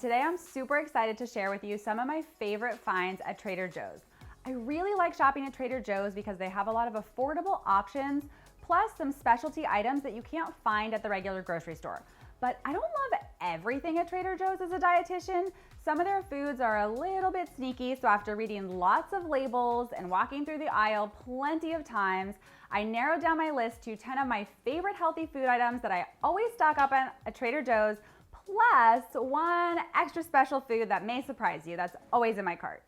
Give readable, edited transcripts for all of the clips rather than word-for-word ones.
today I'm super excited to share with you some of my favorite finds at Trader Joe's. I really like shopping at Trader Joe's because they have a lot of affordable options, plus some specialty items that you can't find at the regular grocery store. But I don't love everything at Trader Joe's as a dietitian. Some of their foods are a little bit sneaky, so after reading lots of labels and walking through the aisle plenty of times, I narrowed down my list to 10 of my favorite healthy food items that I always stock up on at Trader Joe's, plus one extra special food that may surprise you that's always in my cart.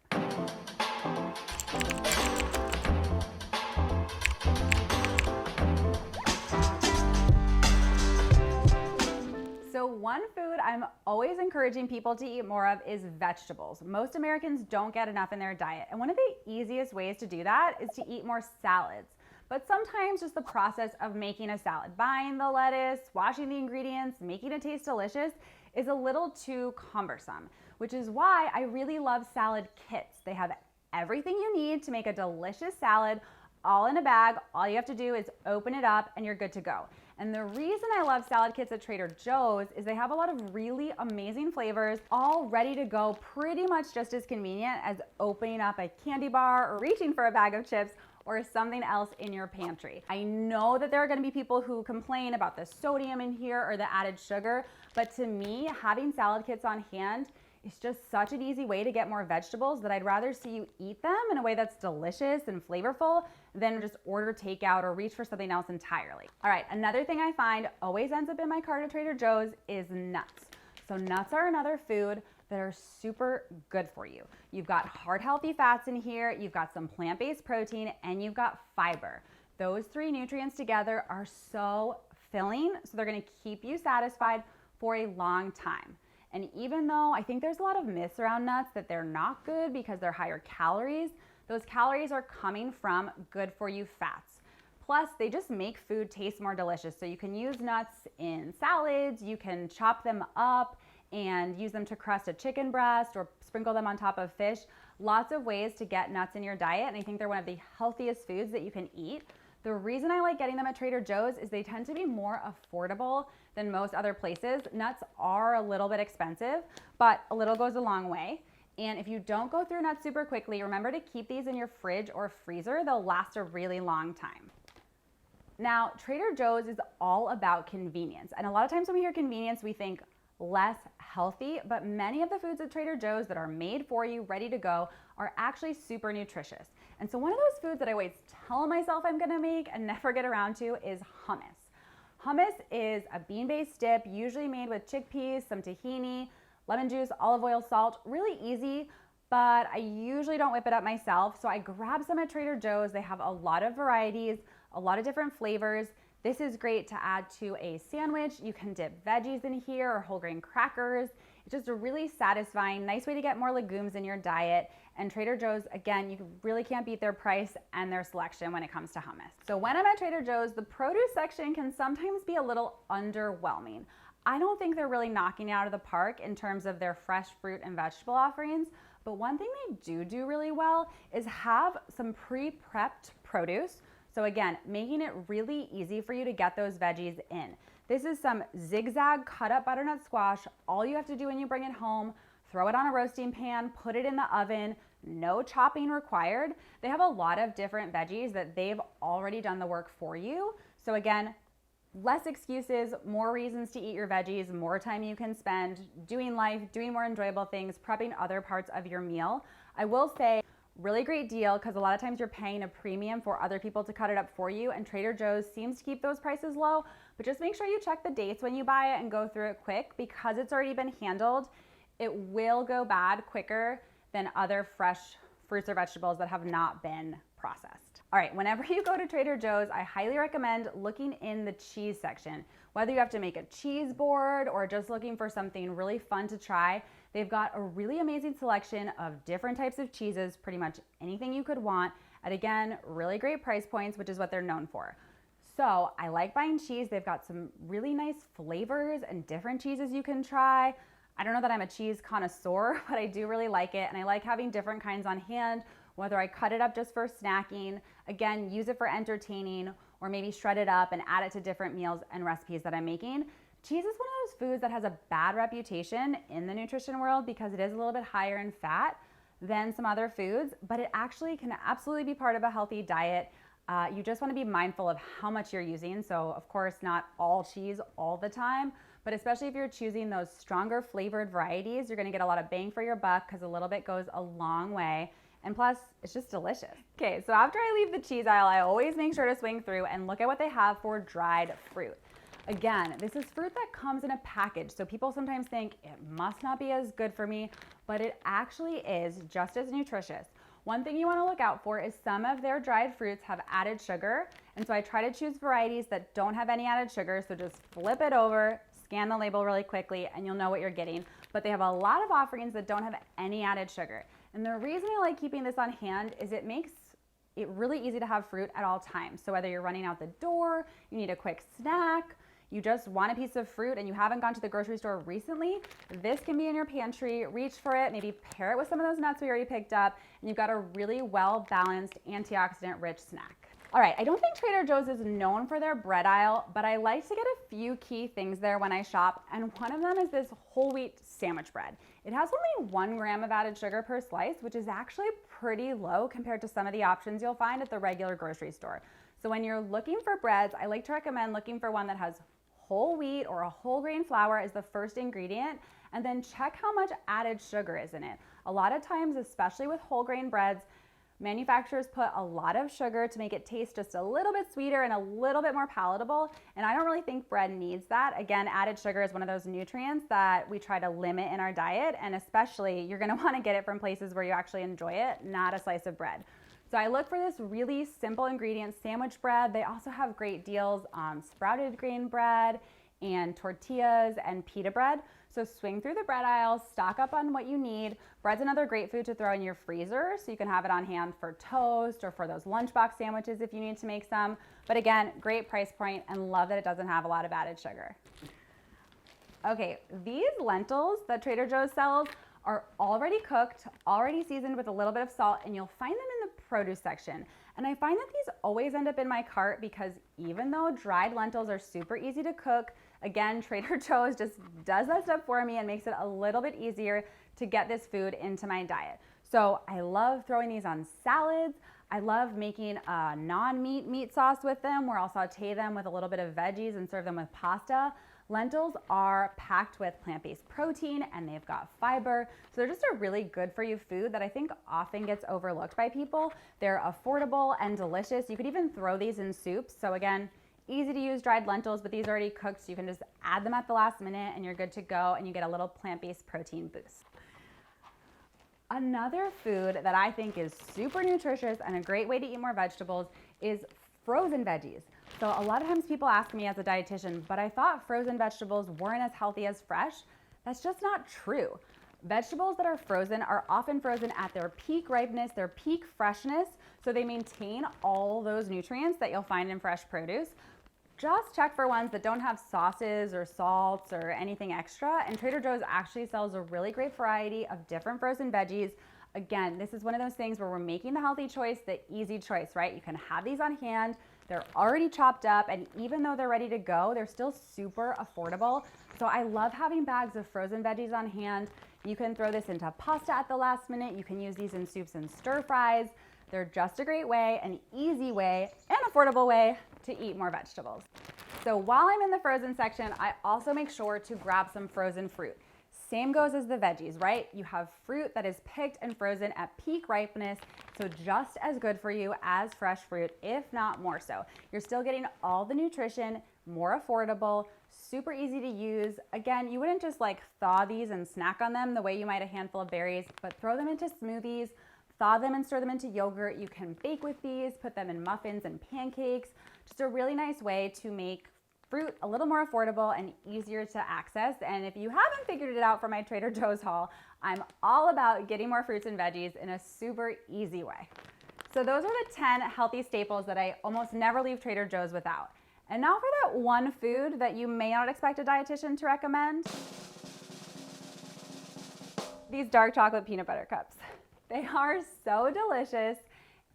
So one food I'm always encouraging people to eat more of is vegetables. Most Americans don't get enough in their diet, and one of the easiest ways to do that is to eat more salads. But sometimes just the process of making a salad, buying the lettuce, washing the ingredients, making it taste delicious is a little too cumbersome, which is why I really love salad kits. They have everything you need to make a delicious salad all in a bag. All you have to do is open it up and you're good to go. And the reason I love salad kits at Trader Joe's is they have a lot of really amazing flavors, all ready to go, pretty much just as convenient as opening up a candy bar or reaching for a bag of chips or something else in your pantry. I know that there are gonna be people who complain about the sodium in here or the added sugar, but to me, having salad kits on hand is just such an easy way to get more vegetables that I'd rather see you eat them in a way that's delicious and flavorful than just order takeout or reach for something else entirely. All right, another thing I find always ends up in my cart at Trader Joe's is nuts. So nuts are another food that are super good for you. You've got heart healthy fats in here, you've got some plant-based protein, and you've got fiber. Those three nutrients together are so filling, so they're gonna keep you satisfied for a long time. And even though I think there's a lot of myths around nuts that they're not good because they're higher calories, those calories are coming from good for you fats. Plus, they just make food taste more delicious. So you can use nuts in salads, you can chop them up and use them to crust a chicken breast or sprinkle them on top of fish. Lots of ways to get nuts in your diet, and I think they're one of the healthiest foods that you can eat. The reason I like getting them at Trader Joe's is they tend to be more affordable than most other places. Nuts are a little bit expensive, but a little goes a long way. And if you don't go through nuts super quickly, remember to keep these in your fridge or freezer. They'll last a really long time. Now, Trader Joe's is all about convenience. And a lot of times when we hear convenience, we think less healthy, but many of the foods at Trader Joe's that are made for you, ready to go, are actually super nutritious. And so one of those foods that I always tell myself I'm gonna make and never get around to is hummus. Hummus is a bean-based dip, usually made with chickpeas, some tahini, lemon juice, olive oil, salt, really easy, but I usually don't whip it up myself. So I grab some at Trader Joe's. They have a lot of varieties, a lot of different flavors. This is great to add to a sandwich. You can dip veggies in here or whole grain crackers. It's just a really satisfying, nice way to get more legumes in your diet. And Trader Joe's, again, you really can't beat their price and their selection when it comes to hummus. So when I'm at Trader Joe's, the produce section can sometimes be a little underwhelming. I don't think they're really knocking it out of the park in terms of their fresh fruit and vegetable offerings, but one thing they do really well is have some pre-prepped produce. So again, making it really easy for you to get those veggies in. This is some zigzag cut up butternut squash. All you have to do when you bring it home, throw it on a roasting pan, put it in the oven, no chopping required. They have a lot of different veggies that they've already done the work for you. So again, less excuses, more reasons to eat your veggies, more time you can spend doing life, doing more enjoyable things, prepping other parts of your meal. I will say, really great deal because a lot of times you're paying a premium for other people to cut it up for you, and Trader Joe's seems to keep those prices low, but just make sure you check the dates when you buy it and go through it quick because it's already been handled. It will go bad quicker than other fresh fruits or vegetables that have not been processed. All right, whenever you go to Trader Joe's, I highly recommend looking in the cheese section. Whether you have to make a cheese board or just looking for something really fun to try, they've got a really amazing selection of different types of cheeses, pretty much anything you could want, at again, really great price points, which is what they're known for. So I like buying cheese. They've got some really nice flavors and different cheeses you can try. I don't know that I'm a cheese connoisseur, but I do really like it. And I like having different kinds on hand, whether I cut it up just for snacking, again, use it for entertaining, or maybe shred it up and add it to different meals and recipes that I'm making. Cheese is one of those foods that has a bad reputation in the nutrition world because it is a little bit higher in fat than some other foods, but it actually can absolutely be part of a healthy diet. You just want to be mindful of how much you're using. So of course, not all cheese all the time, but especially if you're choosing those stronger flavored varieties, you're going to get a lot of bang for your buck because a little bit goes a long way. And plus, it's just delicious. Okay, so after I leave the cheese aisle, I always make sure to swing through and look at what they have for dried fruit. Again, this is fruit that comes in a package, so people sometimes think it must not be as good for me, but it actually is just as nutritious. One thing you want to look out for is some of their dried fruits have added sugar, and so I try to choose varieties that don't have any added sugar, so just flip it over, scan the label really quickly, and you'll know what you're getting. But they have a lot of offerings that don't have any added sugar. And the reason I like keeping this on hand is it makes it really easy to have fruit at all times. So whether you're running out the door, you need a quick snack, you just want a piece of fruit and you haven't gone to the grocery store recently, this can be in your pantry. Reach for it, maybe pair it with some of those nuts we already picked up, and you've got a really well-balanced, antioxidant-rich snack. All right, I don't think Trader Joe's is known for their bread aisle, but I like to get a few key things there when I shop, and one of them is this whole wheat sandwich bread. It has only 1 gram of added sugar per slice, which is actually pretty low compared to some of the options you'll find at the regular grocery store. So when you're looking for breads, I like to recommend looking for one that has whole wheat or a whole grain flour as the first ingredient, and then check how much added sugar is in it. A lot of times, especially with whole grain breads, manufacturers put a lot of sugar to make it taste just a little bit sweeter and a little bit more palatable, and I don't really think bread needs that. Again, added sugar is one of those nutrients that we try to limit in our diet, and especially you're gonna wanna get it from places where you actually enjoy it, not a slice of bread. So I look for this really simple ingredient sandwich bread. They also have great deals on sprouted grain bread and tortillas and pita bread. So swing through the bread aisle, stock up on what you need. Bread's another great food to throw in your freezer, so you can have it on hand for toast or for those lunchbox sandwiches if you need to make some. But again, great price point, and love that it doesn't have a lot of added sugar. Okay, these lentils that Trader Joe's sells are already cooked, already seasoned with a little bit of salt, and you'll find them in the produce section. And I find that these always end up in my cart because even though dried lentils are super easy to cook, again, Trader Joe's just does that stuff for me and makes it a little bit easier to get this food into my diet. So I love throwing these on salads. I love making a non-meat meat sauce with them where I'll saute them with a little bit of veggies and serve them with pasta. Lentils are packed with plant-based protein and they've got fiber. So they're just a really good for you food that I think often gets overlooked by people. They're affordable and delicious. You could even throw these in soups. So again, easy to use dried lentils, but these are already cooked, so you can just add them at the last minute and you're good to go, and you get a little plant-based protein boost. Another food that I think is super nutritious and a great way to eat more vegetables is frozen veggies. So a lot of times people ask me as a dietitian, but I thought frozen vegetables weren't as healthy as fresh. That's just not true. Vegetables that are frozen are often frozen at their peak ripeness, their peak freshness, so they maintain all those nutrients that you'll find in fresh produce. Just check for ones that don't have sauces or salts or anything extra, and Trader Joe's actually sells a really great variety of different frozen veggies. Again, this is one of those things where we're making the healthy choice, the easy choice, right? You can have these on hand. They're already chopped up, and even though they're ready to go, they're still super affordable. So I love having bags of frozen veggies on hand. You can throw this into pasta at the last minute. You can use these in soups and stir fries. They're just a great way, an easy way, and affordable way to eat more vegetables. So while I'm in the frozen section, I also make sure to grab some frozen fruit. Same goes as the veggies, right? You have fruit that is picked and frozen at peak ripeness, so just as good for you as fresh fruit, if not more so. You're still getting all the nutrition, more affordable, super easy to use. Again, you wouldn't just like thaw these and snack on them the way you might a handful of berries, but throw them into smoothies, thaw them and stir them into yogurt. You can bake with these, put them in muffins and pancakes. Just a really nice way to make fruit a little more affordable and easier to access. And if you haven't figured it out from my Trader Joe's haul, I'm all about getting more fruits and veggies in a super easy way. So those are the 10 healthy staples that I almost never leave Trader Joe's without. And now for that one food that you may not expect a dietitian to recommend. These dark chocolate peanut butter cups. They are so delicious.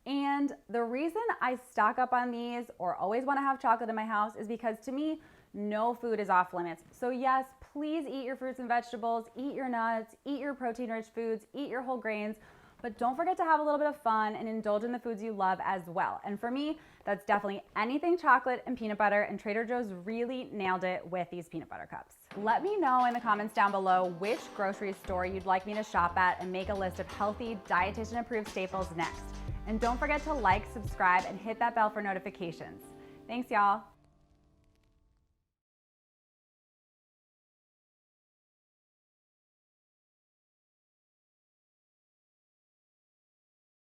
And the reason I stock up on these or always want to have chocolate in my house is because to me, no food is off limits. So yes, please eat your fruits and vegetables, eat your nuts, eat your protein-rich foods, eat your whole grains, but don't forget to have a little bit of fun and indulge in the foods you love as well. And for me, that's definitely anything chocolate and peanut butter, and Trader Joe's really nailed it with these peanut butter cups. Let me know in the comments down below which grocery store you'd like me to shop at and make a list of healthy, dietitian-approved staples next. And don't forget to like, subscribe, and hit that bell for notifications. Thanks, y'all.